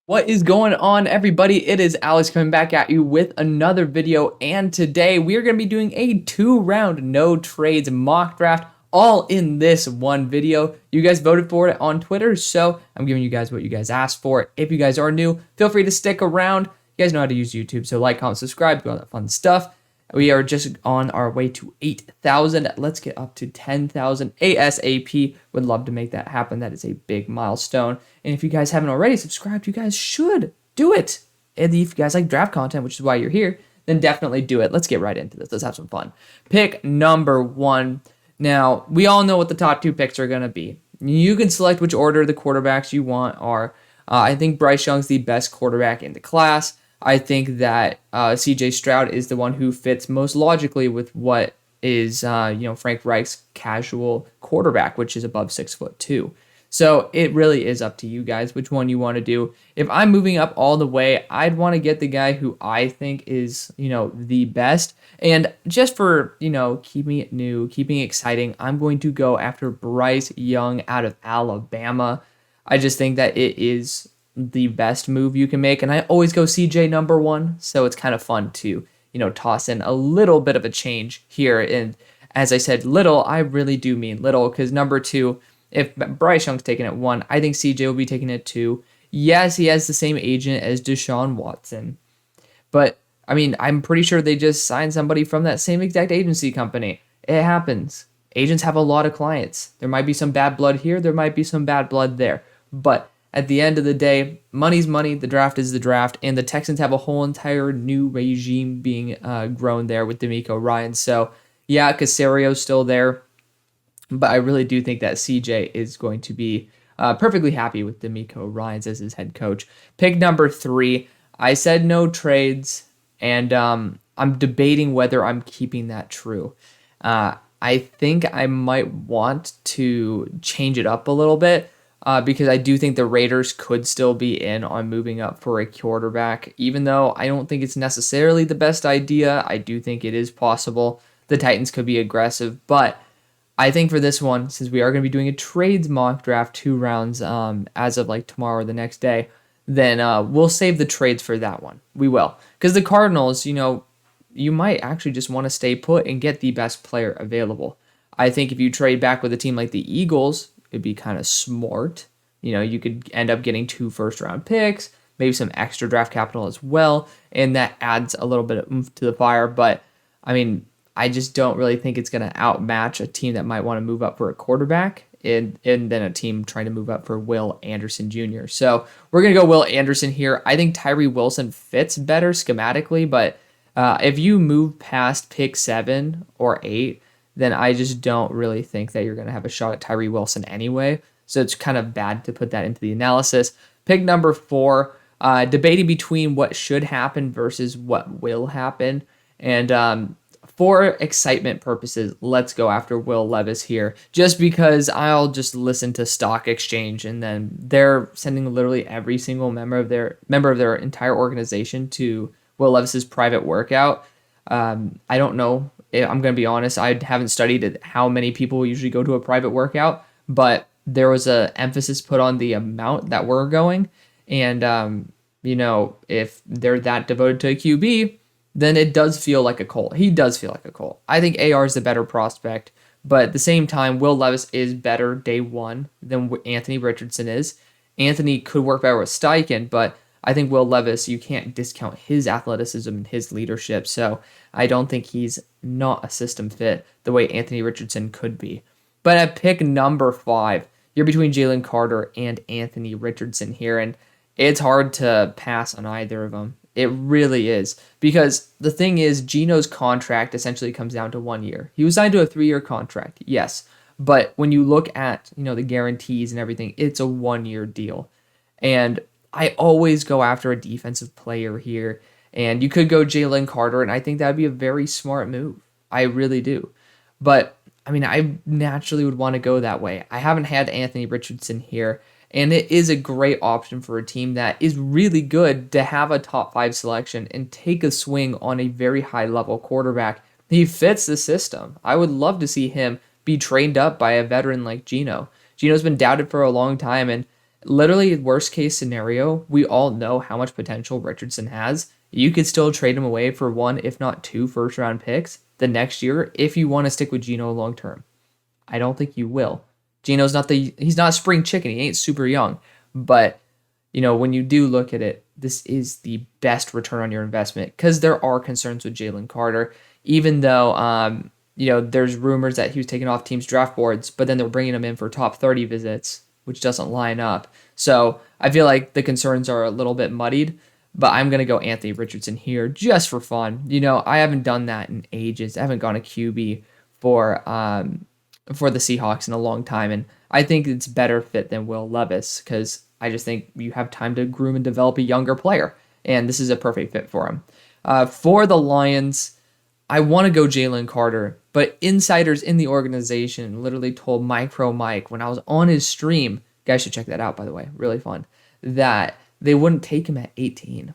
What is going on, everybody? It is Alex coming back at you with another video, and today we are going to be doing a 2-round no trades mock draft, all in this one video. You guys voted for it on Twitter, so I'm giving you guys what you guys asked for. If you guys are new, feel free to stick around. You guys know how to use YouTube, so like, comment, subscribe, do all that fun stuff. We are just on our way to 8,000. Let's get up to 10,000 ASAP. Would love to make that happen. That is a big milestone. And if you guys haven't already subscribed, you guys should do it. And if you guys like draft content, which is why you're here, then definitely do it. Let's get right into this. Let's have some fun. Pick number 1. Now, we all know what the top 2 picks are going to be. You can select which order the quarterbacks you want are. I think Bryce Young's the best quarterback in the class. I think that Stroud is the one who fits most logically with what is Frank Reich's casual quarterback, which is above 6'2". So it really is up to you guys which one you want to do. If I'm moving up all the way, I'd want to get the guy who I think is the best. And just for keeping it new, keeping it exciting, I'm going to go after Bryce Young out of Alabama. I just think that it is the best move you can make, and I always go CJ number 1, so it's kind of fun to toss in a little bit of a change here. And as I said little, I really do mean little, because number 2, if Bryce Young's taking it 1, I think CJ will be taking it 2. Yes, he has the same agent as Deshaun Watson, but I mean, I'm pretty sure they just signed somebody from that same exact agency company. It happens. Agents have a lot of clients. There might be some bad blood here, there might be some bad blood there, but at the end of the day, money's money, the draft is the draft, and the Texans have a whole entire new regime being grown there with DeMeco Ryans. So, yeah, Casario's still there, but I really do think that CJ is going to be perfectly happy with DeMeco Ryans as his head coach. Pick number 3, I said no trades, and I'm debating whether I'm keeping that true. I think I might want to change it up a little bit. Because I do think the Raiders could still be in on moving up for a quarterback, even though I don't think it's necessarily the best idea. I do think it is possible. The Titans could be aggressive, but I think for this one, since we are going to be doing a trades mock draft 2 rounds as of like tomorrow or the next day, then we'll save the trades for that one. We will. Because the Cardinals, you might actually just want to stay put and get the best player available. I think if you trade back with a team like the Eagles, it'd be kind of smart. You could end up getting 2 first-round picks, maybe some extra draft capital as well, and that adds a little bit of oomph to the fire. But, I mean, I just don't really think it's going to outmatch a team that might want to move up for a quarterback and then a team trying to move up for Will Anderson Jr. So we're going to go Will Anderson here. I think Tyree Wilson fits better schematically, but if you move past pick 7 or 8, then I just don't really think that you're going to have a shot at Tyree Wilson anyway. So it's kind of bad to put that into the analysis. Pick number 4, debating between what should happen versus what will happen. And for excitement purposes, let's go after Will Levis here. Just because I'll just listen to Stock Exchange, and then they're sending literally every single member of their entire organization to Will Levis's private workout. I don't know. I'm going to be honest, I haven't studied how many people usually go to a private workout, but there was an emphasis put on the amount that we're going. And, if they're that devoted to a QB, then it does feel like a Colt. He does feel like a Colt. I think AR is the better prospect, but at the same time, Will Levis is better day 1 than Anthony Richardson is. Anthony could work better with Steichen, but I think Will Levis, you can't discount his athleticism and his leadership. So I don't think he's not a system fit the way Anthony Richardson could be. But at pick number 5, you're between Jalen Carter and Anthony Richardson here. And it's hard to pass on either of them. It really is. Because the thing is, Geno's contract essentially comes down to 1 year. He was signed to a 3-year contract, yes. But when you look at, the guarantees and everything, it's a 1-year deal. And I always go after a defensive player here, and you could go Jalen Carter, and I think that would be a very smart move. I really do. But, I mean, I naturally would want to go that way. I haven't had Anthony Richardson here, and it is a great option for a team that is really good to have a top 5 selection and take a swing on a very high-level quarterback. He fits the system. I would love to see him be trained up by a veteran like Geno. Geno's been doubted for a long time, and literally, worst case scenario, we all know how much potential Richardson has. You could still trade him away for one, if not two first round picks the next year if you want to stick with Geno long term. I don't think you will. He's not a spring chicken. He ain't super young. But, when you do look at it, this is the best return on your investment because there are concerns with Jalen Carter, even though, there's rumors that he was taken off teams' draft boards, but then they're bringing him in for top 30 visits, which doesn't line up. So I feel like the concerns are a little bit muddied, but I'm going to go Anthony Richardson here just for fun. I haven't done that in ages. I haven't gone a QB for the Seahawks in a long time, and I think it's better fit than Will Levis because I just think you have time to groom and develop a younger player, and this is a perfect fit for him. For the Lions, I want to go Jalen Carter, but insiders in the organization literally told Micro Mike when I was on his stream, you guys should check that out, by the way, really fun, that they wouldn't take him at 18.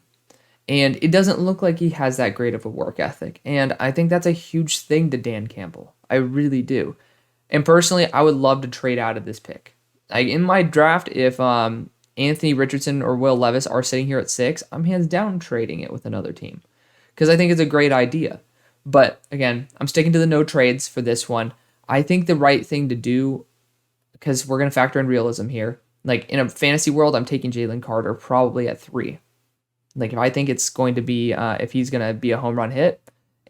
And it doesn't look like he has that great of a work ethic, and I think that's a huge thing to Dan Campbell. I really do. And personally, I would love to trade out of this pick. In my draft, if Anthony Richardson or Will Levis are sitting here at 6, I'm hands down trading it with another team because I think it's a great idea. But again, I'm sticking to the no trades for this one. I think the right thing to do, because we're going to factor in realism here, like in a fantasy world, I'm taking Jalen Carter probably at 3. Like if I think it's going to be, if he's going to be a home run hit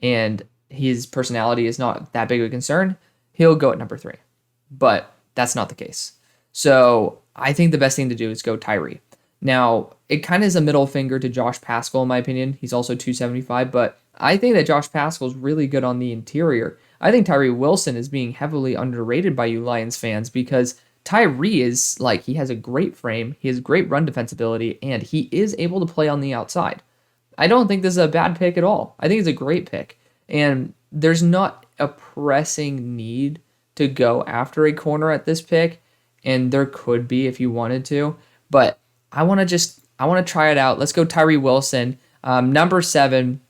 and his personality is not that big of a concern, he'll go at number 3. But that's not the case. So I think the best thing to do is go Tyree. Now, it kind of is a middle finger to Josh Pascal, in my opinion. He's also 275, but I think that Josh Pascal is really good on the interior. I think Tyree Wilson is being heavily underrated by you Lions fans because Tyree is he has a great frame, he has great run defensibility, and he is able to play on the outside. I don't think this is a bad pick at all. I think it's a great pick. And there's not a pressing need to go after a corner at this pick, and there could be if you wanted to, but I want to try it out. Let's go Tyree Wilson. Number 7,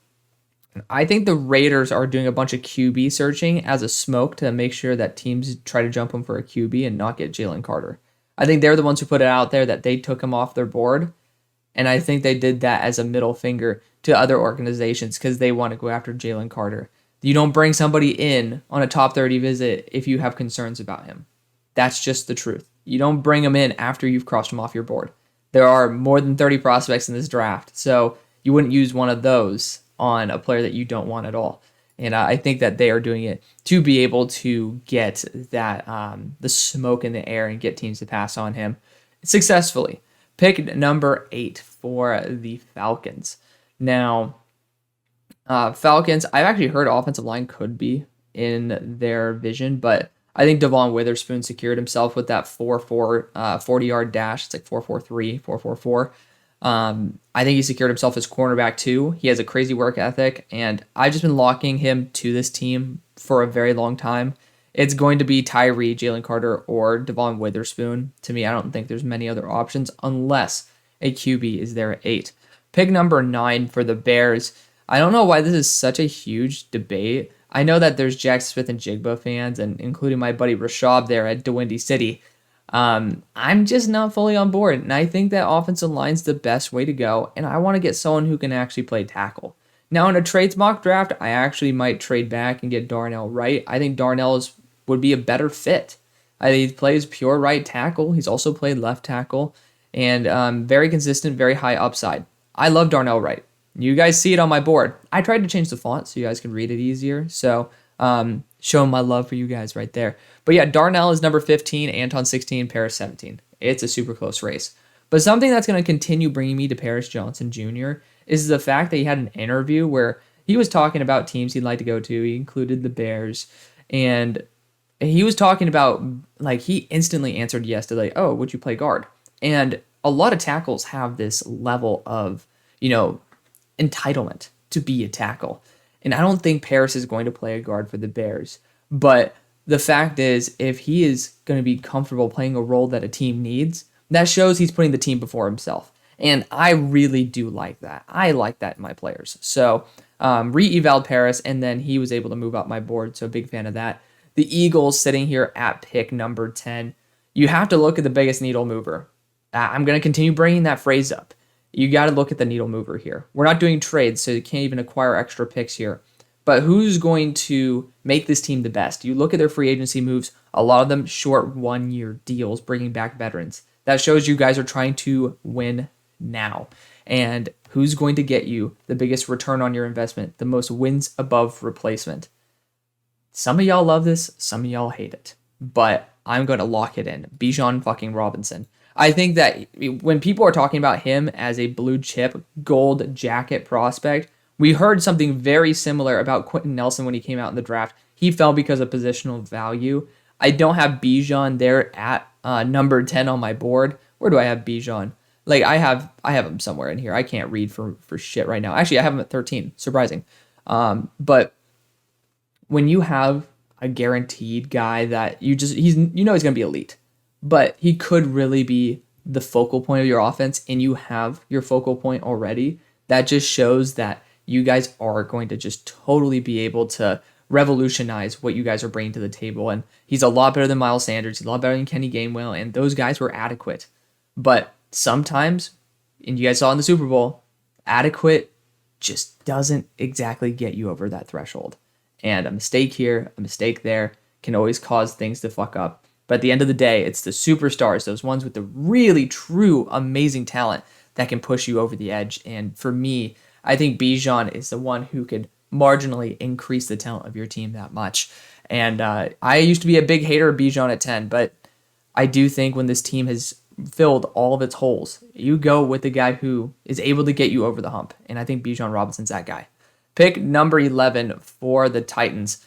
I think the Raiders are doing a bunch of QB searching as a smoke to make sure that teams try to jump him for a QB and not get Jalen Carter. I think they're the ones who put it out there that they took him off their board, and I think they did that as a middle finger to other organizations because they want to go after Jalen Carter. You don't bring somebody in on a top 30 visit if you have concerns about him. That's just the truth. You don't bring him in after you've crossed him off your board. There are more than 30 prospects in this draft, so you wouldn't use one of those on a player that you don't want at all. And I think that they are doing it to be able to get that the smoke in the air and get teams to pass on him successfully. Pick number 8 for the Falcons. Now, Falcons, I've actually heard offensive line could be in their vision, but I think Devon Witherspoon secured himself with that 4-4 40-yard dash. It's like 4.43, 4.44. I think he secured himself as cornerback too. He has a crazy work ethic, and I've just been locking him to this team for a very long time. It's going to be Tyree, Jalen Carter, or Devon Witherspoon. To me, I don't think there's many other options unless a QB is there at 8. Pick number 9 for the Bears. I don't know why this is such a huge debate. I know that there's Jack Smith and Jigba fans, and including my buddy Rashab there at DeWindy City. I'm just not fully on board, and I think that offensive line's the best way to go, and I want to get someone who can actually play tackle. Now, in a trades mock draft, I actually might trade back and get Darnell Wright. I think Darnell would be a better fit. I think he plays pure right tackle. He's also played left tackle, and very consistent, very high upside. I love Darnell Wright. You guys see it on my board. I tried to change the font so you guys can read it easier. So showing my love for you guys right there. But yeah, Darnell is number 15, Anton 16, Paris 17. It's a super close race. But something that's going to continue bringing me to Paris Johnson Jr. is the fact that he had an interview where he was talking about teams he'd like to go to. He included the Bears. And he was talking about, he instantly answered yes to oh, would you play guard? And a lot of tackles have this level of, entitlement to be a tackle. And I don't think Paris is going to play a guard for the Bears. But the fact is, if he is going to be comfortable playing a role that a team needs, that shows he's putting the team before himself. And I really do like that. I like that in my players. So re-eval Paris, and then he was able to move up my board. So big fan of that. The Eagles sitting here at pick number 10. You have to look at the biggest needle mover. I'm going to continue bringing that phrase up. You got to look at the needle mover here. We're not doing trades, so you can't even acquire extra picks here. But who's going to make this team the best? You look at their free agency moves, a lot of them short 1-year deals, bringing back veterans. That shows you guys are trying to win now. And who's going to get you the biggest return on your investment, the most wins above replacement? Some of y'all love this, some of y'all hate it. But I'm going to lock it in. Bijan fucking Robinson. I think that when people are talking about him as a blue chip gold jacket prospect, we heard something very similar about Quentin Nelson when he came out in the draft. He fell because of positional value. I don't have Bijan there at number 10 on my board. Where do I have Bijan? Like I have him somewhere in here. I can't read for shit right now. Actually, I have him at 13. Surprising. But when you have a guaranteed guy that he's going to be elite, but he could really be the focal point of your offense, and you have your focal point already, that just shows that you guys are going to just totally be able to revolutionize what you guys are bringing to the table. And he's a lot better than Miles Sanders. He's a lot better than Kenny Gainwell, and those guys were adequate. But sometimes, and you guys saw in the Super Bowl, adequate just doesn't exactly get you over that threshold. And a mistake here, a mistake there can always cause things to fuck up. But at the end of the day, it's the superstars, those ones with the really true amazing talent that can push you over the edge. And for me, I think Bijan is the one who could marginally increase the talent of your team that much. And I used to be a big hater of Bijan at 10, but I do think when this team has filled all of its holes, you go with the guy who is able to get you over the hump. And I think Bijan Robinson's that guy. Pick number 11 for the Titans.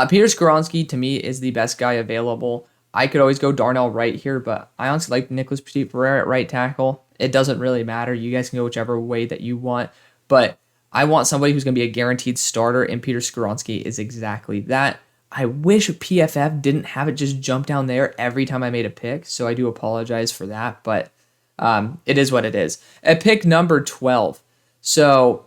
Peter Skoronski, to me, is the best guy available. I could always go Darnell Wright here, but I honestly like Nicholas Petit-Frere at right tackle. It doesn't really matter. You guys can go whichever way that you want. But I want somebody who's going to be a guaranteed starter, and Peter Skoronski is exactly that. I wish PFF didn't have it just jump down there every time I made a pick, so I do apologize for that, but it is what it is. At pick number 12, so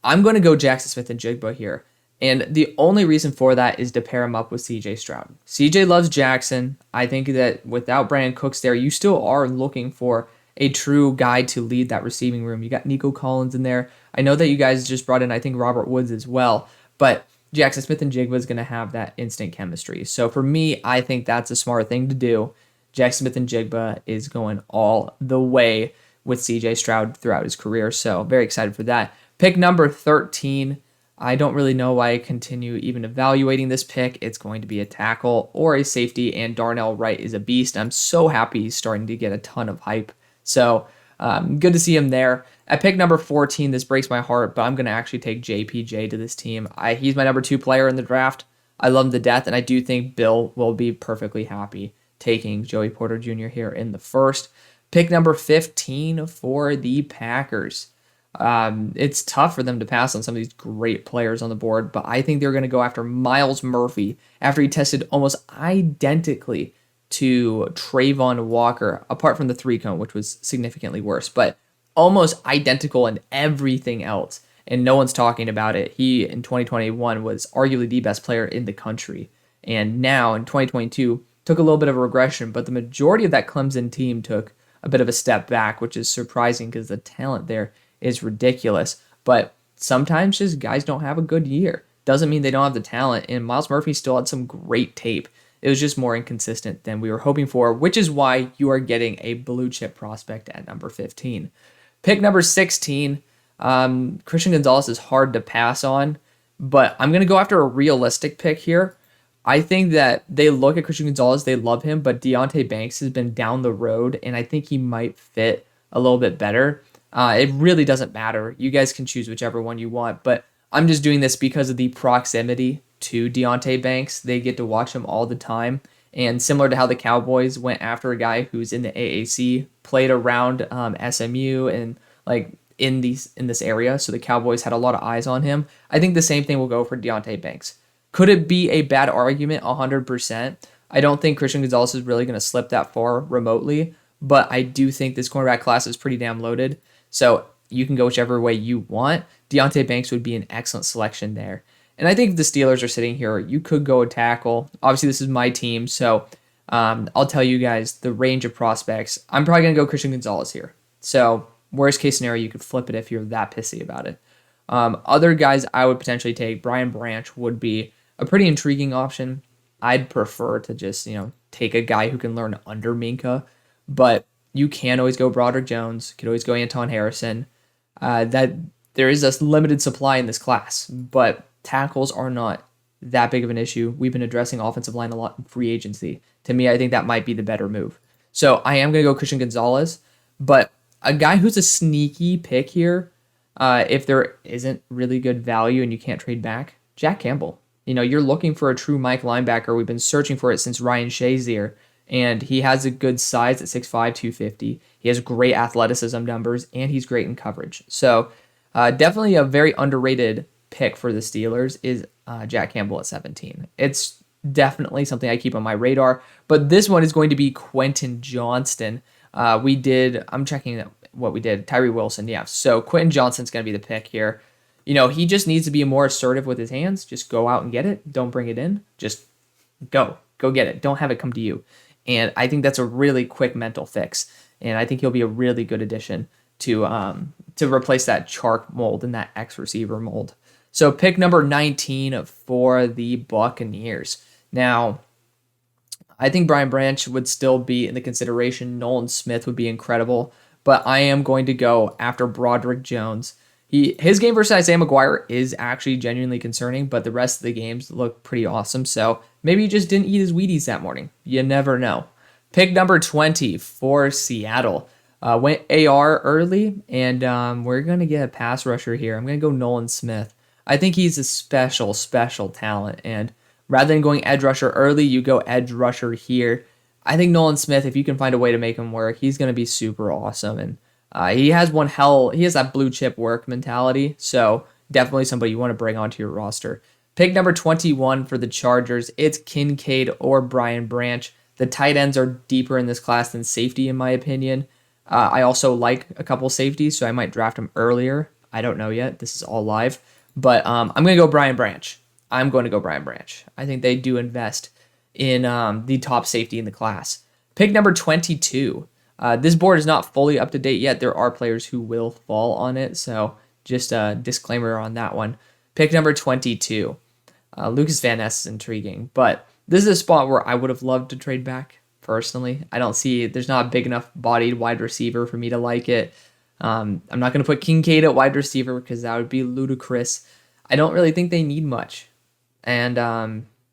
I'm going to go Jackson Smith-Njigba here, and the only reason for that is to pair him up with CJ Stroud. CJ loves Jackson. I think that without Brandon Cooks there, you still are looking for a true guy to lead that receiving room. You got Nico Collins in there. I know that you guys just brought in, I think, Robert Woods as well, but Jackson Smith-Njigba is going to have that instant chemistry. So for me, I think that's a smart thing to do. Jackson Smith-Njigba is going all the way with CJ Stroud throughout his career, so very excited for that. Pick number 13. I don't really know why I continue even evaluating this pick. It's going to be a tackle or a safety, and Darnell Wright is a beast. I'm so happy he's starting to get a ton of hype. So good to see him there. At pick number 14, this breaks my heart, but I'm going to actually take JPJ to this team. He's my number 2 player in the draft. I love him to death, and I do think Bill will be perfectly happy taking Joey Porter Jr. here in the first. Pick number 15 for the Packers. It's tough for them to pass on some of these great players on the board, but I think they're going to go after Myles Murphy after he tested almost identically to Trayvon Walker, apart from the 3-cone, which was significantly worse, but almost identical in everything else, and no one's talking about it. He, in 2021, was arguably the best player in the country, and now in 2022, took a little bit of a regression, but the majority of that Clemson team took a bit of a step back, which is surprising because the talent there is ridiculous, but sometimes just guys don't have a good year. Doesn't mean they don't have the talent, and Myles Murphy still had some great tape. It was just more inconsistent than we were hoping for, which is why you are getting a blue chip prospect at number 15. Pick number 16, Christian Gonzalez is hard to pass on, but I'm going to go after a realistic pick here. I think that they look at Christian Gonzalez, they love him, but Deonte Banks has been down the road, and I think he might fit a little bit better. It really doesn't matter. You guys can choose whichever one you want, but I'm just doing this because of the proximity to Deonte Banks. They get to watch him all the time. And similar to how the Cowboys went after a guy who's in the AAC, played around SMU and like in this area, so the Cowboys had a lot of eyes on him. I think the same thing will go for Deonte Banks. Could it be a bad argument? 100%. I don't think Christian Gonzalez is really going to slip that far remotely, but I do think this cornerback class is pretty damn loaded. So you can go whichever way you want. Deonte Banks would be an excellent selection there. And I think if the Steelers are sitting here, you could go a tackle. Obviously, this is my team, so I'll tell you guys the range of prospects. I'm probably going to go Christian Gonzalez here. So worst case scenario, you could flip it if you're that pissy about it. Other guys I would potentially take, Brian Branch would be a pretty intriguing option. I'd prefer to just, take a guy who can learn under Minka, but you can always go Broderick Jones, could always go Anton Harrison. That there is a limited supply in this class, but tackles are not that big of an issue. We've been addressing offensive line a lot in free agency. To me, I think that might be the better move. So I am going to go Christian Gonzalez, but a guy who's a sneaky pick here, if there isn't really good value and you can't trade back, Jack Campbell. You're looking for a true Mike linebacker. We've been searching for it since Ryan Shazier, and he has a good size at 6'5", 250. He has great athleticism numbers, and he's great in coverage. So definitely a very underrated pick for the Steelers is Jack Campbell at 17. It's definitely something I keep on my radar, but this one is going to be Quentin Johnston. I'm checking what we did. Tyree Wilson, yeah. So Quentin Johnston's going to be the pick here. He just needs to be more assertive with his hands. Just go out and get it. Don't bring it in. Just go get it. Don't have it come to you. And I think that's a really quick mental fix. And I think he'll be a really good addition to replace that Chark mold and that X receiver mold. So pick number 19 for the Buccaneers. Now, I think Brian Branch would still be in the consideration. Nolan Smith would be incredible. But I am going to go after Broderick Jones. His game versus Isaiah McGuire is actually genuinely concerning, but the rest of the games look pretty awesome. So maybe he just didn't eat his Wheaties that morning. You never know. Pick number 20 for Seattle. Went AR early, and we're going to get a pass rusher here. I'm going to go Nolan Smith. I think he's a special talent, and rather than going edge rusher early, you go edge rusher here. I think Nolan Smith, if you can find a way to make him work, he's going to be super awesome, and he has that blue chip work mentality, so definitely somebody you want to bring onto your roster. Pick number 21 for the Chargers. It's Kincaid or Brian Branch. The tight ends are deeper in this class than safety, in my opinion. I also like a couple safeties, so I might draft them earlier. I don't know yet. This is all live. But I'm going to go Brian Branch. I think they do invest in the top safety in the class. Pick number 22. This board is not fully up to date yet. There are players who will fall on it, so just a disclaimer on that one. Pick number 22. Lucas Van Ness is intriguing, but this is a spot where I would have loved to trade back, personally. There's not a big enough bodied wide receiver for me to like it. I'm not going to put Kincaid at wide receiver because that would be ludicrous. I don't really think they need much. And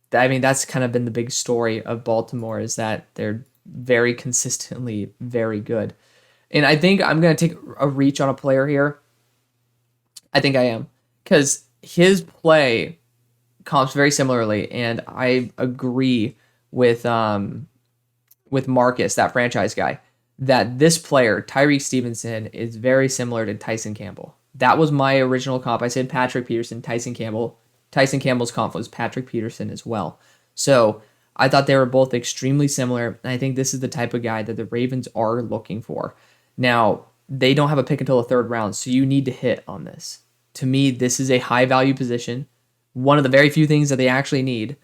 that's kind of been the big story of Baltimore, is that they're very consistently very good. And I think I'm going to take a reach on a player here. I think I am, because his play comps very similarly, and I agree with Marcus, that franchise guy, that this player, Tyreek Stevenson, is very similar to Tyson Campbell. That was my original comp. I said Patrick Peterson, Tyson Campbell. Tyson Campbell's comp was Patrick Peterson as well. So I thought they were both extremely similar, and I think this is the type of guy that the Ravens are looking for. Now, they don't have a pick until the third round, so you need to hit on this. To me, this is a high-value position, one of the very few things that they actually need,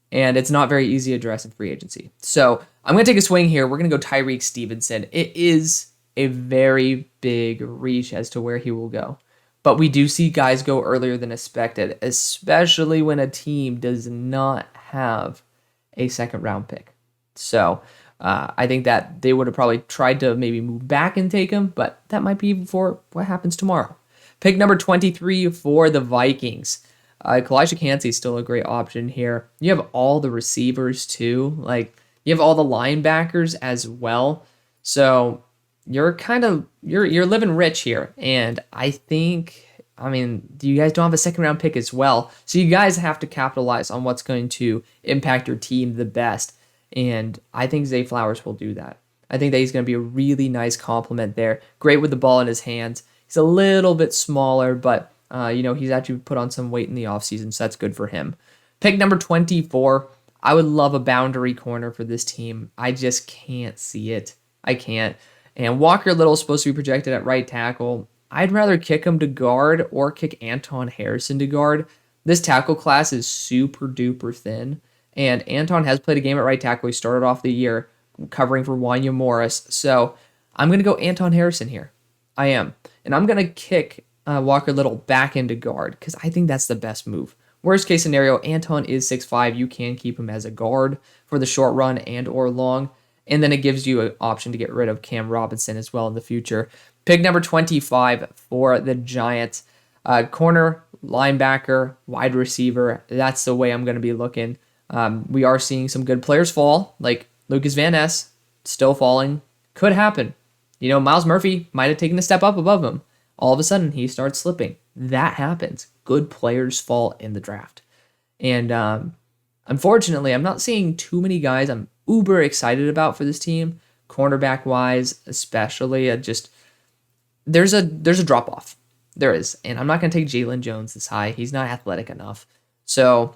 and it's not very easy to address in free agency. So I'm going to take a swing here. We're going to go Tyreek Stevenson. It is a very big reach as to where he will go. But we do see guys go earlier than expected, especially when a team does not have a second-round pick. So I think that they would have probably tried to maybe move back and take him, but that might be for what happens tomorrow. Pick number 23 for the Vikings. Kalijah Kancey is still a great option here. You have all the receivers too. You have all the linebackers as well. So you're living rich here. And I think, you guys don't have a second round pick as well. So you guys have to capitalize on what's going to impact your team the best. And I think Zay Flowers will do that. I think that he's going to be a really nice compliment there. Great with the ball in his hands. He's a little bit smaller, but he's actually put on some weight in the offseason, so that's good for him. Pick number 24. I would love a boundary corner for this team. I just can't see it. I can't. And Walker Little is supposed to be projected at right tackle. I'd rather kick him to guard or kick Anton Harrison to guard. This tackle class is super duper thin, And Anton has played a game at right tackle. He started off the year covering for Wanya Morris. So I'm going to go Anton Harrison here. I am. And I'm going to kick Walker Little back into guard because I think that's the best move. Worst case scenario, Anton is 6'5". You can keep him as a guard for the short run and or long. And then it gives you an option to get rid of Cam Robinson as well in the future. Pick number 25 for the Giants. Corner, linebacker, wide receiver. That's the way I'm going to be looking. We are seeing some good players fall, like Lucas Van Ness, still falling. Could happen. Myles Murphy might have taken a step up above him. All of a sudden, he starts slipping. That happens. Good players fall in the draft. And unfortunately, I'm not seeing too many guys I'm uber excited about for this team, cornerback-wise especially. There's a drop-off. There is. And I'm not going to take Jalen Jones this high. He's not athletic enough. So,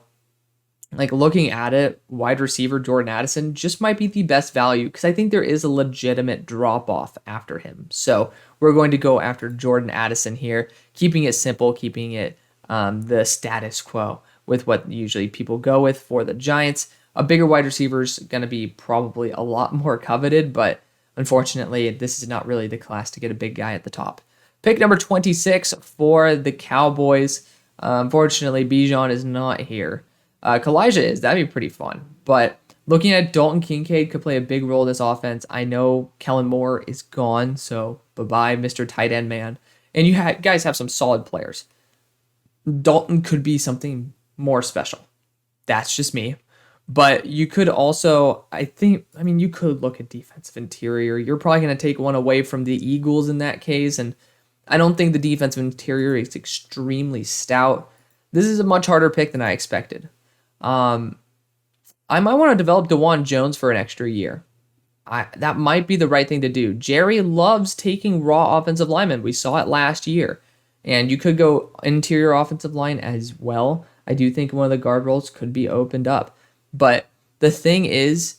looking at it, wide receiver Jordan Addison just might be the best value because I think there is a legitimate drop-off after him. So we're going to go after Jordan Addison here, keeping it simple, keeping it the status quo with what usually people go with for the Giants. A bigger wide receiver is going to be probably a lot more coveted, but unfortunately, this is not really the class to get a big guy at the top. Pick number 26 for the Cowboys. Unfortunately, Bijan is not here. Kalijah is. That'd be pretty fun. But looking at Dalton Kincaid could play a big role in this offense. I know Kellen Moore is gone, so bye-bye, Mr. Tight End Man. And you guys have some solid players. Dalton could be something more special. That's just me. But you could also, you could look at defensive interior. You're probably going to take one away from the Eagles in that case, and I don't think the defensive interior is extremely stout. This is a much harder pick than I expected. I might want to develop DeJuan Jones for an extra year. That might be the right thing to do. Jerry loves taking raw offensive linemen. We saw it last year. And you could go interior offensive line as well. I do think one of the guard roles could be opened up. But the thing is,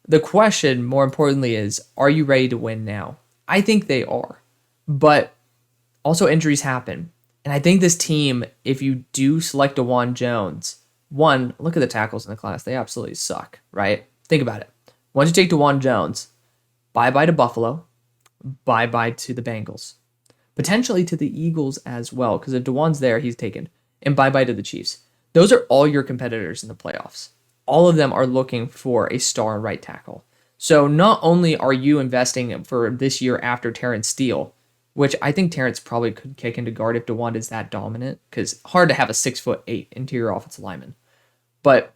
the question, more importantly, is, are you ready to win now? I think they are. But also injuries happen. And I think this team, if you do select DeJuan Jones, one, look at the tackles in the class. They absolutely suck, right? Think about it. Once you take DeJuan Jones, bye-bye to Buffalo, bye-bye to the Bengals. Potentially to the Eagles as well, because if DeJuan's there, he's taken. And bye-bye to the Chiefs. Those are all your competitors in the playoffs. All of them are looking for a star right tackle. So not only are you investing for this year after Terrence Steele, which I think Terrence probably could kick into guard if DeJuan is that dominant, because hard to have a 6'8" interior offensive lineman. But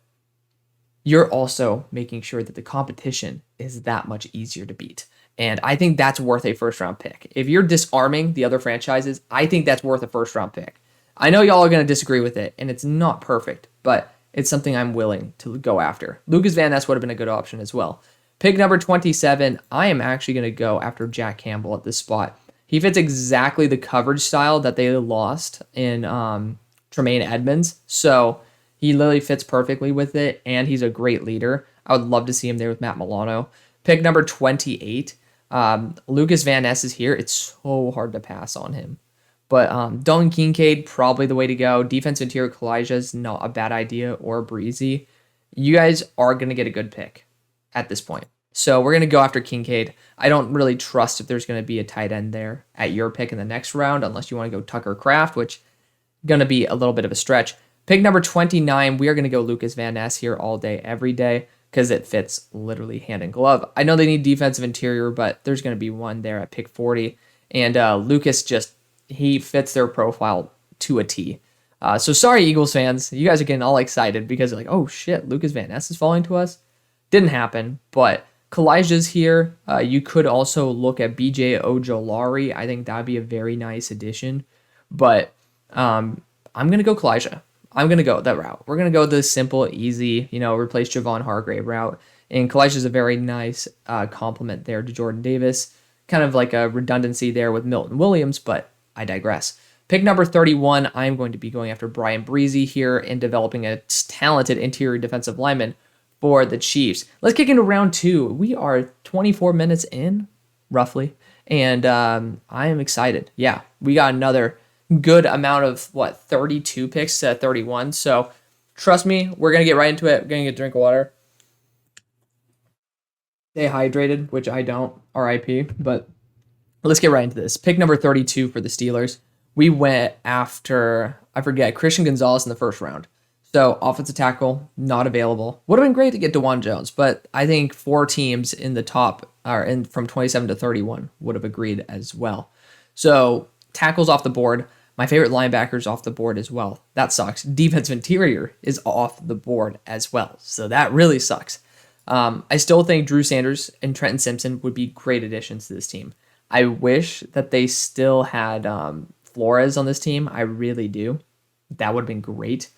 you're also making sure that the competition is that much easier to beat. And I think that's worth a first-round pick. If you're disarming the other franchises, I think that's worth a first-round pick. I know y'all are going to disagree with it, and it's not perfect, but it's something I'm willing to go after. Lucas Van Ness would have been a good option as well. Pick number 27, I am actually going to go after Jack Campbell at this spot. He fits exactly the coverage style that they lost in Tremaine Edmonds. So he literally fits perfectly with it, and he's a great leader. I would love to see him there with Matt Milano. Pick number 28, Lucas Van Ness is here. It's so hard to pass on him. But Dalton Kincaid, probably the way to go. Defense interior Kalijah is not a bad idea, or Breezy. You guys are going to get a good pick at this point. So we're going to go after Kincaid. I don't really trust if there's going to be a tight end there at your pick in the next round, unless you want to go Tucker Kraft, which is going to be a little bit of a stretch. Pick number 29, we are going to go Lucas Van Ness here all day, every day, because it fits literally hand in glove. I know they need defensive interior, but there's going to be one there at pick 40. And Lucas he fits their profile to a T. So sorry, Eagles fans. You guys are getting all excited because you're like, oh shit, Lucas Van Ness is falling to us. Didn't happen, but Kalijah's here. You could also look at BJ Ojolari. I think that'd be a very nice addition. But I'm going to go Kalijah. I'm going to go that route. We're going to go the simple, easy, replace Javon Hargrave route. And Kalijah's a very nice complement there to Jordan Davis. Kind of like a redundancy there with Milton Williams, but I digress. Pick number 31, I'm going to be going after Brian Breezy here and developing a talented interior defensive lineman for the Chiefs. Let's kick into round 2. We are 24 minutes in, roughly, and I am excited. Yeah, we got another good amount of, 32 picks to 31, so Trust me, we're going to get right into it. We're going to get a drink of water. Stay hydrated, which I don't, RIP, but let's get right into this. Pick number 32 for the Steelers. We went after, I forget, Christian Gonzalez in the first round. So offensive tackle, not available. Would have been great to get DeJuan Jones, but I think 4 teams in the top, or in from 27 to 31, would have agreed as well. So tackles off the board. My favorite linebackers off the board as well. That sucks. Defensive interior is off the board as well. So that really sucks. I still think Drew Sanders and Trenton Simpson would be great additions to this team. I wish that they still had Flores on this team. I really do. That would have been great.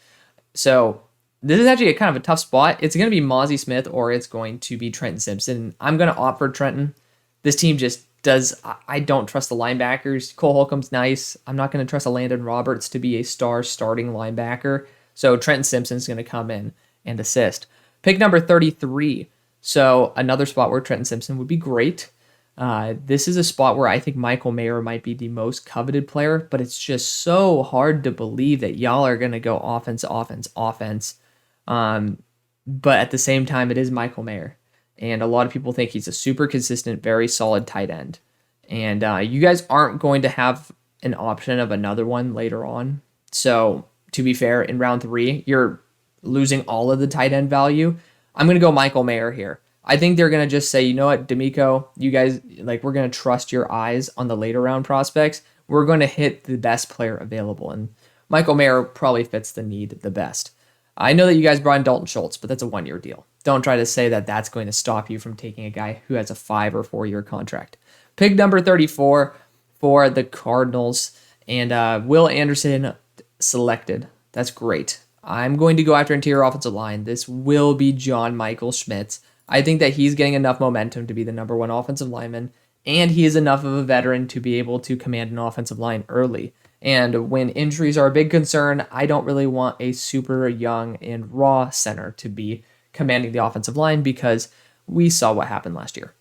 So this is actually a kind of a tough spot. It's going to be Mozzie Smith or it's going to be Trenton Simpson. I'm going to opt for Trenton. This team just does. I don't trust the linebackers. Cole Holcomb's nice. I'm not going to trust a Landon Roberts to be a star starting linebacker. So Trenton Simpson's going to come in and assist. Pick number 33. So another spot where Trenton Simpson would be great. This is a spot where I think Michael Mayer might be the most coveted player, but it's just so hard to believe that y'all are going to go offense. But at the same time, it is Michael Mayer. And a lot of people think he's a super consistent, very solid tight end. And you guys aren't going to have an option of another one later on. So to be fair, in round 3, you're losing all of the tight end value. I'm going to go Michael Mayer here. I think they're going to just say, you know what, D'Amico, you guys, like, we're going to trust your eyes on the later round prospects. We're going to hit the best player available. And Michael Mayer probably fits the need the best. I know that you guys brought in Dalton Schultz, but that's a 1-year deal. Don't try to say that that's going to stop you from taking a guy who has a 5 or 4-year contract. Pick number 34 for the Cardinals, and Will Anderson selected. That's great. I'm going to go after interior offensive line. This will be John Michael Schmitz. I think that he's getting enough momentum to be the number 1 offensive lineman, and he is enough of a veteran to be able to command an offensive line early. And when injuries are a big concern, I don't really want a super young and raw center to be commanding the offensive line because we saw what happened last year.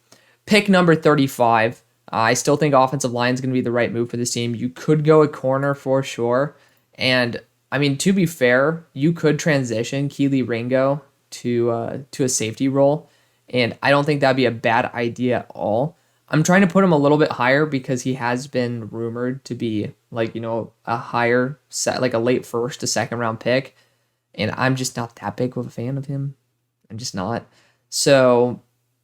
Pick number 35. I still think offensive line is going to be the right move for this team. You could go a corner for sure. And I mean, to be fair, you could transition Keely Ringo to a safety role. And I don't think that'd be a bad idea at all. I'm trying to put him a little bit higher because he has been rumored to be like, a higher set, like a late 1st to 2nd round pick. And I'm just not that big of a fan of him. I'm just not. So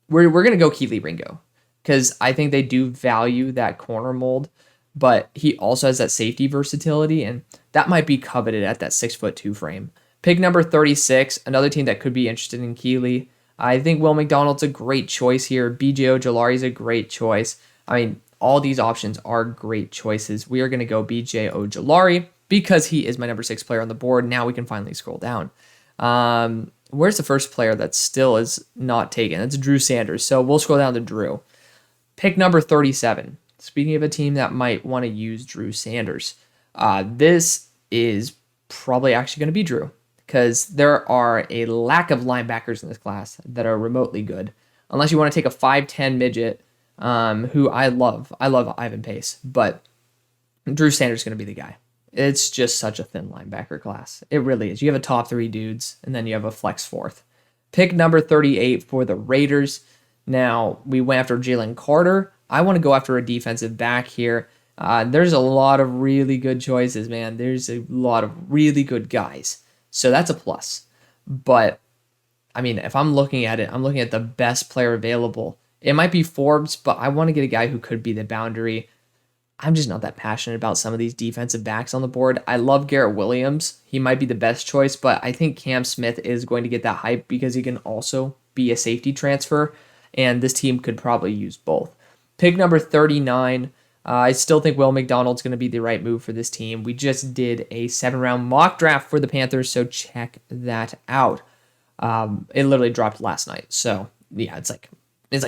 we're going to go Keely Ringo because I think they do value that corner mold, but he also has that safety versatility, and that might be coveted at that 6'2" frame. Pick number 36, another team that could be interested in Keely. I think Will McDonald's a great choice here. BJ Ojolari is a great choice. I mean, all these options are great choices. We are going to go BJ Ojolari because he is my number 6 player on the board. Now we can finally scroll down. Where's the first player that still is not taken? It's Drew Sanders. So we'll scroll down to Drew. Pick number 37. Speaking of a team that might want to use Drew Sanders, this is probably actually going to be Drew because there are a lack of linebackers in this class that are remotely good. Unless you want to take a 5'10" midget, who I love. I love Ivan Pace, but Drew Sanders is going to be the guy. It's just such a thin linebacker class. It really is. You have a top 3 dudes, and then you have a flex 4th. Pick number 38 for the Raiders. Now, we went after Jalen Carter. I want to go after a defensive back here. There's a lot of really good choices, man. There's a lot of really good guys. So that's a plus. But, I mean, if I'm looking at it, I'm looking at the best player available. It might be Forbes, but I want to get a guy who could be the boundary. I'm just not that passionate about some of these defensive backs on the board. I love Garrett Williams. He might be the best choice, but I think Cam Smith is going to get that hype because he can also be a safety transfer, and this team could probably use both. Pick number 39. I still think Will McDonald's going to be the right move for this team. We just did a 7-round mock draft for the Panthers, so check that out. It literally dropped last night, so yeah, it's like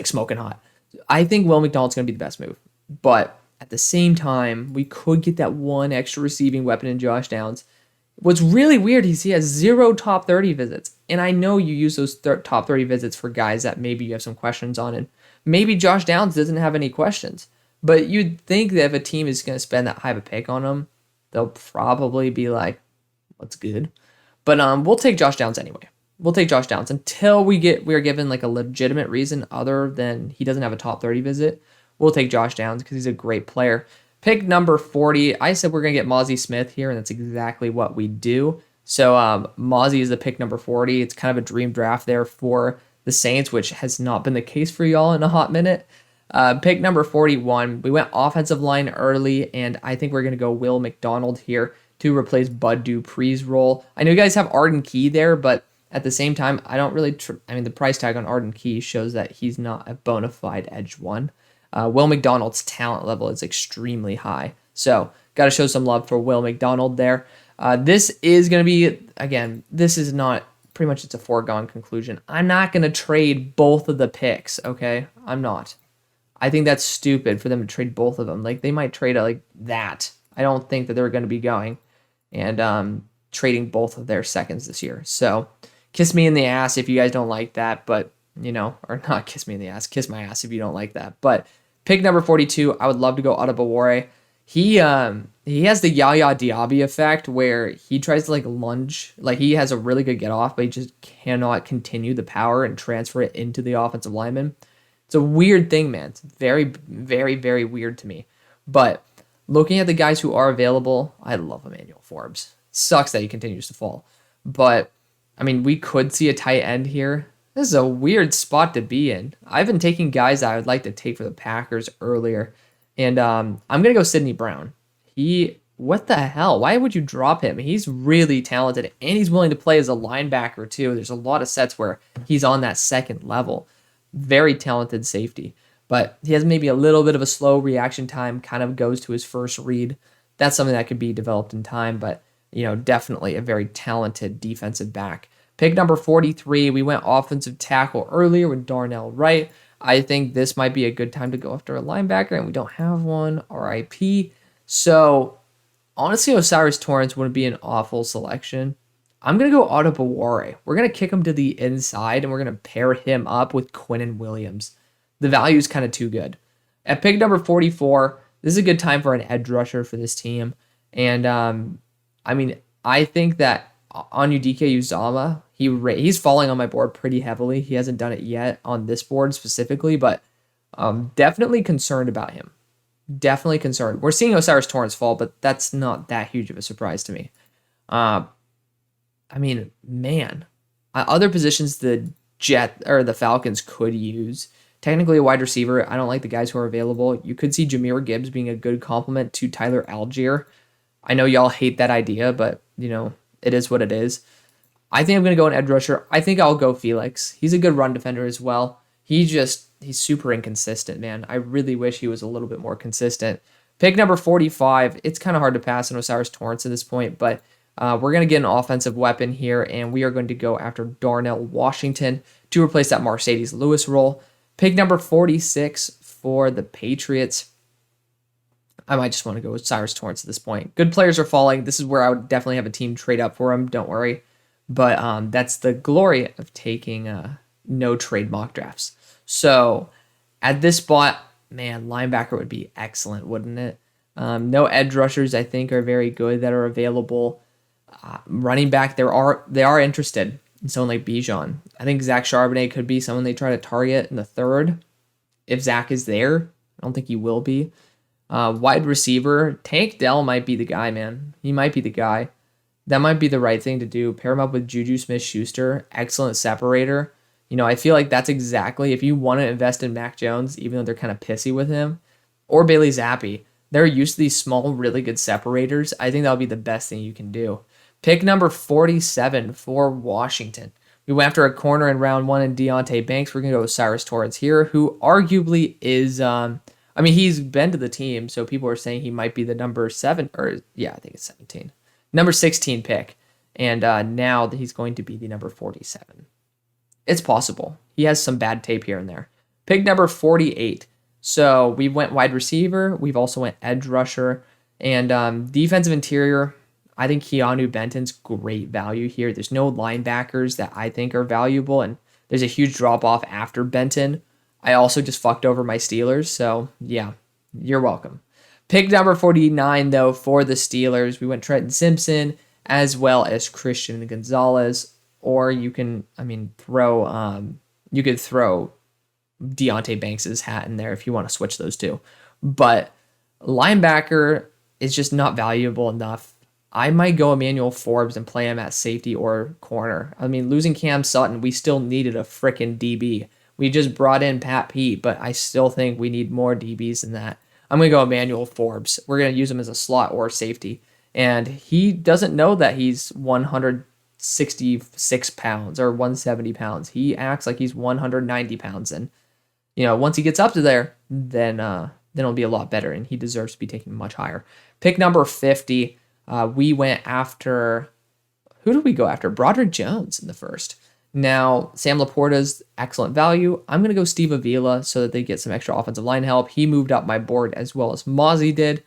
smoking hot. I think Will McDonald's going to be the best move, but at the same time, we could get that one extra receiving weapon in Josh Downs. What's really weird is he has 0 top 30 visits. And I know you use those top 30 visits for guys that maybe you have some questions on. And maybe Josh Downs doesn't have any questions. But you'd think that if a team is going to spend that high of a pick on him, they'll probably be like, what's good? But we'll take Josh Downs anyway. We'll take Josh Downs until we are given like a legitimate reason other than he doesn't have a top 30 visit. We'll take Josh Downs because he's a great player. Pick number 40. I said we're going to get Mozzie Smith here, and that's exactly what we do. So Mozzie is the pick number 40. It's kind of a dream draft there for the Saints, which has not been the case for y'all in a hot minute. Pick number 41. We went offensive line early, and I think we're going to go Will McDonald here to replace Bud Dupree's role. I know you guys have Arden Key there, but at the same time, I don't really... the price tag on Arden Key shows that he's not a bona fide edge one. Will McDonald's talent level is extremely high. So, got to show some love for Will McDonald there. This is going to be, again, this is not... Pretty much it's a foregone conclusion. I'm not going to trade both of the picks, okay? I'm not. I think that's stupid for them to trade both of them. Like, they might trade it like that. I don't think that they're going to be going and trading both of their seconds this year. So, kiss me in the ass if you guys don't like that, but, or not kiss me in the ass, kiss my ass if you don't like that. But pick number 42, I would love to go Adebawore. He has the Yaya Diaby effect where he tries to like lunge, like he has a really good get off, but he just cannot continue the power and transfer it into the offensive lineman. It's a weird thing, man. It's very, very, very weird to me. But looking at the guys who are available, I love Emmanuel Forbes. Sucks that he continues to fall. But, we could see a tight end here. This is a weird spot to be in. I've been taking guys that I would like to take for the Packers earlier. And I'm going to go Sidney Brown. What the hell? Why would you drop him? He's really talented, and he's willing to play as a linebacker, too. There's a lot of sets where he's on that second level. Very talented safety. But he has maybe a little bit of a slow reaction time, kind of goes to his first read. That's something that could be developed in time, but, definitely a very talented defensive back. Pick number 43, we went offensive tackle earlier with Darnell Wright. I think this might be a good time to go after a linebacker, and we don't have one. RIP. So, honestly, Osiris Torrance wouldn't be an awful selection. I'm going to go Adebawore. We're going to kick him to the inside, and we're going to pair him up with Quinnen Williams. The value is kind of too good. At pick number 44, this is a good time for an edge rusher for this team. And, I think that Onudike Uzama, he's falling on my board pretty heavily. He hasn't done it yet on this board specifically, but definitely concerned about him. Definitely concerned. We're seeing Osiris Torrance fall, but that's not that huge of a surprise to me. Other positions the Falcons could use. Technically a wide receiver. I don't like the guys who are available. You could see Jahmyr Gibbs being a good complement to Tyler Algier. I know y'all hate that idea, but, it is what it is. I think I'm going to go an edge rusher. I think I'll go Felix. He's a good run defender as well. He's super inconsistent, man. I really wish he was a little bit more consistent. Pick number 45. It's kind of hard to pass on Osiris Torrance at this point, but we're going to get an offensive weapon here, and we are going to go after Darnell Washington to replace that Mercedes Lewis role. Pick number 46 for the Patriots. I might just want to go with Cyrus Torrance at this point. Good players are falling. This is where I would definitely have a team trade up for him. Don't worry. But that's the glory of taking no trade mock drafts. So at this spot, man, linebacker would be excellent, wouldn't it? No edge rushers, I think, are very good that are available. Running back, they are interested in someone like Bijan. I think Zach Charbonnet could be someone they try to target in the third. If Zach is there, I don't think he will be. Wide receiver, Tank Dell might be the guy, man. He might be the guy. That might be the right thing to do. Pair him up with Juju Smith-Schuster. Excellent separator. I feel like that's exactly, if you want to invest in Mac Jones, even though they're kind of pissy with him, or Bailey Zappi, they're used to these small, really good separators. I think that'll be the best thing you can do. Pick number 47 for Washington. We went after a corner in round 1 in Deontay Banks. We're going to go with Cyrus Torrance here, who arguably is... he's been to the team, so people are saying he might be the number 7, I think it's 17. Number 16 pick. And now he's going to be the number 47. It's possible. He has some bad tape here and there. Pick number 48. So we went wide receiver. We've also went edge rusher. And defensive interior, I think Keanu Benton's great value here. There's no linebackers that I think are valuable, and there's a huge drop-off after Benton. I also just fucked over my Steelers, so yeah, you're welcome. Pick number 49, though, for the Steelers. We went Trenton Simpson, as well as Christian Gonzalez, or you can, you could throw Deontay Banks's hat in there if you want to switch those two. But linebacker is just not valuable enough. I might go Emmanuel Forbes and play him at safety or corner. I mean, losing Cam Sutton, we still needed a freaking DB. We just brought in Pat Pete, but I still think we need more DBs than that. I'm going to go Emmanuel Forbes. We're going to use him as a slot or safety. And he doesn't know that he's 166 pounds or 170 pounds. He acts like he's 190 pounds. And, once he gets up to there, then it'll be a lot better. And he deserves to be taken much higher. Pick number 50. We went after, who did we go after? Broderick Jones in the first. Now, Sam Laporta's excellent value. I'm going to go Steve Avila so that they get some extra offensive line help. He moved up my board as well as Mozzie did.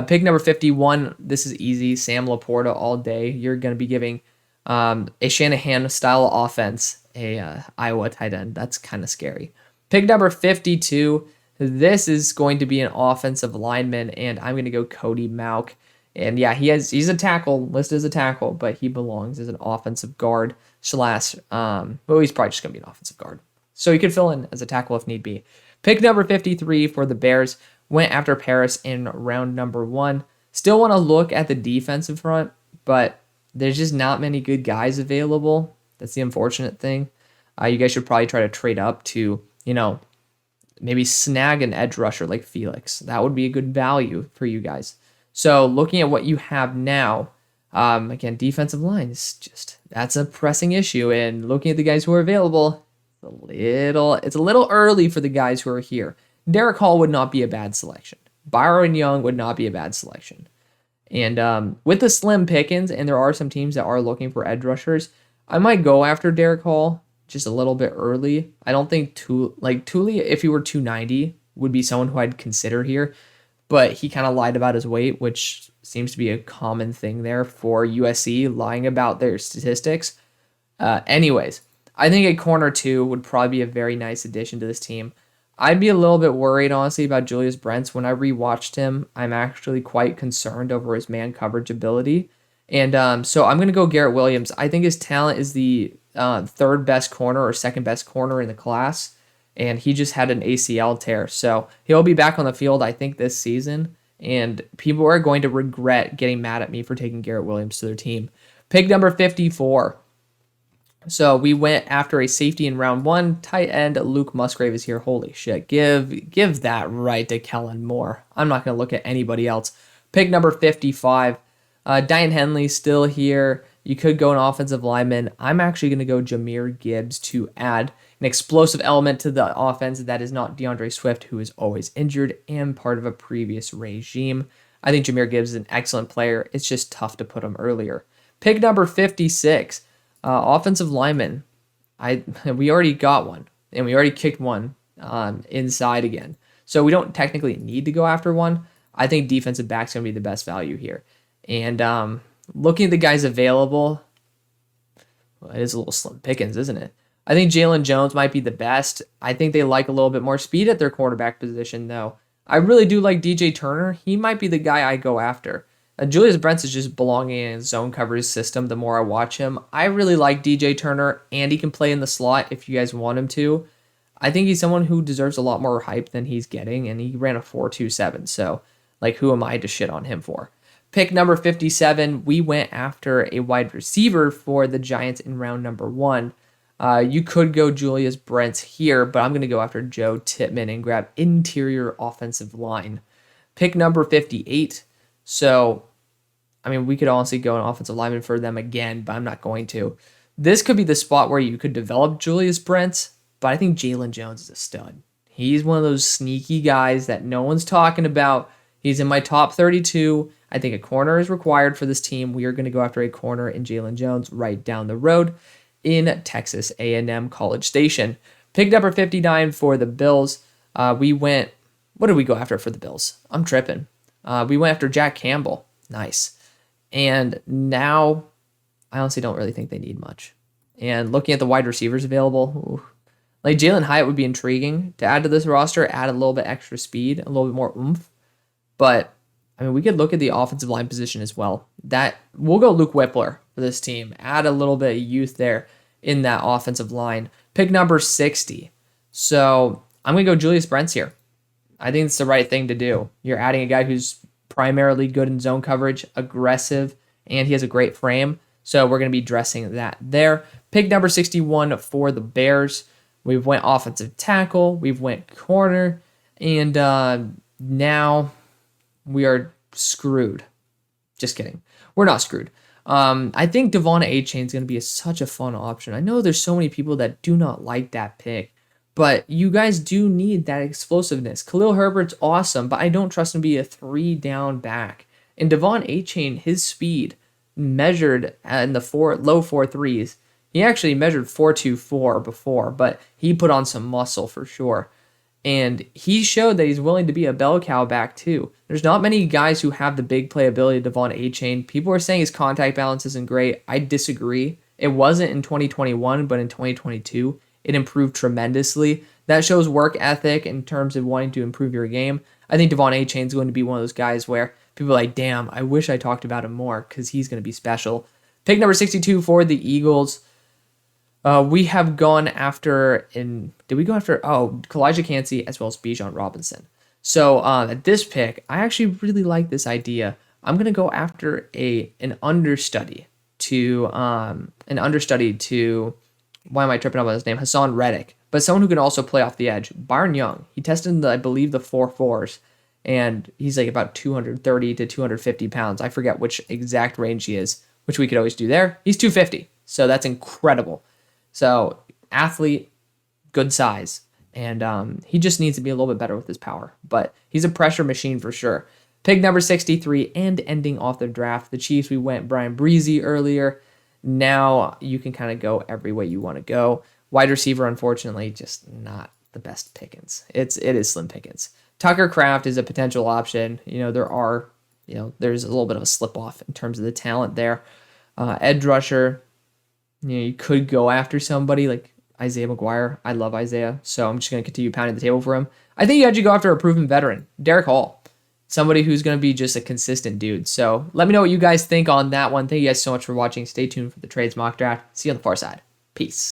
Pick number 51, this is easy. Sam Laporta all day. You're going to be giving a Shanahan-style offense a Iowa tight end. That's kind of scary. Pick number 52, this is going to be an offensive lineman, and I'm going to go Cody Mauk. And yeah, he's a tackle, listed as a tackle, but he belongs as an offensive guard / he's probably just going to be an offensive guard. So he could fill in as a tackle if need be. Pick number 53 for the Bears. Went after Paris in round number 1. Still want to look at the defensive front, but there's just not many good guys available. That's the unfortunate thing. You guys should probably try to trade up to, maybe snag an edge rusher like Felix. That would be a good value for you guys. So looking at what you have now, again, defensive line is that's a pressing issue. And looking at the guys who are available, it's a little early for the guys who are here. Derek Hall would not be a bad selection. Byron Young would not be a bad selection. And with the slim pickings, and there are some teams that are looking for edge rushers, I might go after Derek Hall just a little bit early. I don't think Tuli, if he were 290, would be someone who I'd consider here. But he kind of lied about his weight, which seems to be a common thing there for USC, lying about their statistics. Anyways, I think a corner 2 would probably be a very nice addition to this team. I'd be a little bit worried, honestly, about Julius Brents. When I rewatched him, I'm actually quite concerned over his man coverage ability. And so I'm going to go Garrett Williams. I think his talent is the third best corner or second best corner in the class. And he just had an ACL tear. So he'll be back on the field, I think, this season. And people are going to regret getting mad at me for taking Garrett Williams to their team. Pick number 54. So we went after a safety in round 1. Tight end Luke Musgrave is here. Holy shit. Give that right to Kellen Moore. I'm not going to look at anybody else. Pick number 55. Diane Henley still here. You could go an offensive lineman. I'm actually going to go Jahmyr Gibbs to add an explosive element to the offense that is not DeAndre Swift, who is always injured and part of a previous regime. I think Jahmyr Gibbs is an excellent player. It's just tough to put him earlier. Pick number 56. Offensive lineman. We already got one, and we already kicked one inside again. So we don't technically need to go after one. I think defensive back's going to be the best value here. And looking at the guys available, well, it is a little slim pickings, isn't it? I think Jalen Jones might be the best. I think they like a little bit more speed at their quarterback position, though. I really do like DJ Turner. He might be the guy I go after. Julius Brents is just belonging in his zone coverage system the more I watch him. I really like DJ Turner, and he can play in the slot if you guys want him to. I think he's someone who deserves a lot more hype than he's getting, and he ran a 4.27, so who am I to shit on him for? Pick number 57, we went after a wide receiver for the Giants in round number 1. You could go Julius Brents here, but I'm going to go after Joe Tippmann and grab interior offensive line. Pick number 58. So, we could honestly go an offensive lineman for them again, but I'm not going to. This could be the spot where you could develop Julius Brents, but I think Jalen Jones is a stud. He's one of those sneaky guys that no one's talking about. He's in my top 32. I think a corner is required for this team. We are going to go after a corner in Jalen Jones right down the road in Texas A&M College Station. Pick number 59 for the Bills. What did we go after for the Bills? I'm tripping. We went after Jack Campbell. Nice. And now, I honestly don't really think they need much. And looking at the wide receivers available, Jalen Hyatt would be intriguing to add to this roster, add a little bit extra speed, a little bit more oomph. But I mean, we could look at the offensive line position as well. That we'll go Luke Whippler for this team. Add a little bit of youth there in that offensive line. Pick number 60. So I'm going to go Julius Brents here. I think it's the right thing to do. You're adding a guy who's primarily good in zone coverage, aggressive, and he has a great frame. So we're going to be dressing that there. Pick number 61 for the Bears. We've went offensive tackle. We've went corner. And now we are screwed. Just kidding. We're not screwed. I think Devon Achane is going to be such a fun option. I know there's so many people that do not like that pick, but you guys do need that explosiveness. Khalil Herbert's awesome, but I don't trust him to be a 3-down back. And Devon Achane, his speed measured in the low 4.3s. He actually measured 4.24 before, but he put on some muscle for sure. And he showed that he's willing to be a bell cow back too. There's not many guys who have the big playability of Devon Achane. People are saying his contact balance isn't great. I disagree. It wasn't in 2021, but in 2022, it improved tremendously. That shows work ethic in terms of wanting to improve your game. I think Devon Achane is going to be one of those guys where people are like, damn, I wish I talked about him more because he's going to be special. Pick number 62 for the Eagles. We have gone after, did we go after, Kalijah Cansey as well as Bijan Robinson. So at this pick, I actually really like this idea. I'm going to go after an understudy to, why am I tripping up on his name? Hassan Reddick, but someone who can also play off the edge. Byron Young, he tested in I believe the 4.4s, and he's like about 230 to 250 pounds. I forget which exact range he is, which we could always do there. He's 250, so that's incredible. So athlete, good size, and he just needs to be a little bit better with his power. But he's a pressure machine for sure. Pick number 63 and ending off the draft. The Chiefs, we went Brian Breezy earlier. Now you can kind of go every way you want to go. Wide receiver, unfortunately, just not the best pickings. It is slim pickings. Tucker Kraft is a potential option. There's a little bit of a slip off in terms of the talent there. Edge rusher. You could go after somebody like Isaiah McGuire. I love Isaiah, so I'm just going to continue pounding the table for him. I think you had to go after a proven veteran, Derek Hall, somebody who's going to be just a consistent dude. So let me know what you guys think on that one. Thank you guys so much for watching. Stay tuned for the trades mock draft. See you on the far side. Peace.